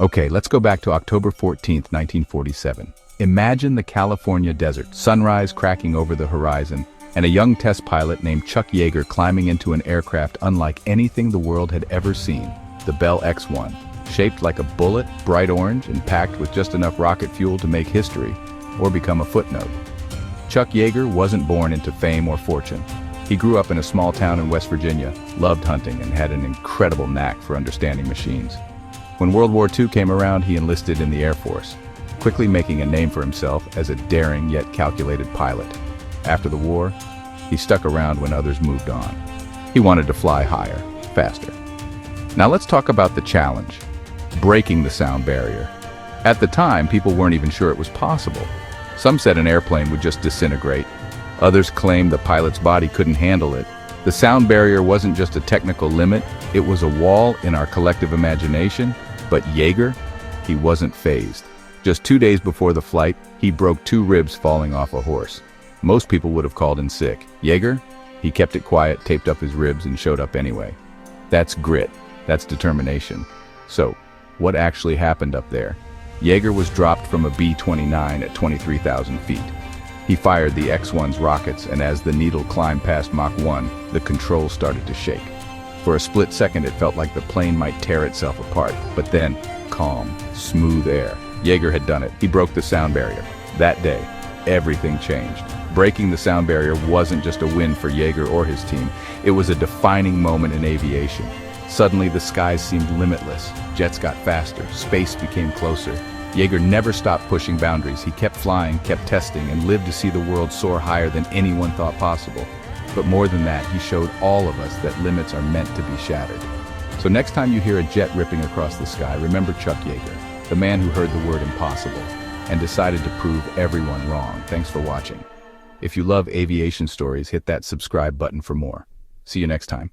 Okay, let's go back to October 14th, 1947. Imagine the California desert, sunrise cracking over the horizon, and a young test pilot named Chuck Yeager climbing into an aircraft unlike anything the world had ever seen, the Bell X-1. Shaped like a bullet, bright orange, and packed with just enough rocket fuel to make history, or become a footnote. Chuck Yeager wasn't born into fame or fortune. He grew up in a small town in West Virginia, loved hunting, and had an incredible knack for understanding machines. When World War II came around, he enlisted in the Air Force, quickly making a name for himself as a daring yet calculated pilot. After the war, he stuck around when others moved on. He wanted to fly higher, faster. Now let's talk about the challenge, breaking the sound barrier. At the time, people weren't even sure it was possible. Some said an airplane would just disintegrate. Others claimed the pilot's body couldn't handle it. The sound barrier wasn't just a technical limit, it was a wall in our collective imagination. But Yeager, he wasn't fazed. Just 2 days before the flight, he broke 2 ribs falling off a horse. Most people would have called in sick. Yeager, he kept it quiet, taped up his ribs, and showed up anyway. That's grit. That's determination. So, what actually happened up there? Yeager was dropped from a B-29 at 23,000 feet. He fired the X-1's rockets, and as the needle climbed past Mach 1, the controls started to shake. For a split second, it felt like the plane might tear itself apart. But then, calm, smooth air. Yeager had done it. He broke the sound barrier. That day, everything changed. Breaking the sound barrier wasn't just a win for Yeager or his team. It was a defining moment in aviation. Suddenly, the skies seemed limitless. Jets got faster. Space became closer. Yeager never stopped pushing boundaries. He kept flying, kept testing, and lived to see the world soar higher than anyone thought possible. But more than that, he showed all of us that limits are meant to be shattered. So next time you hear a jet ripping across the sky, remember Chuck Yeager, the man who heard the word impossible and decided to prove everyone wrong. Thanks for watching. If you love aviation stories, hit that subscribe button for more. See you next time.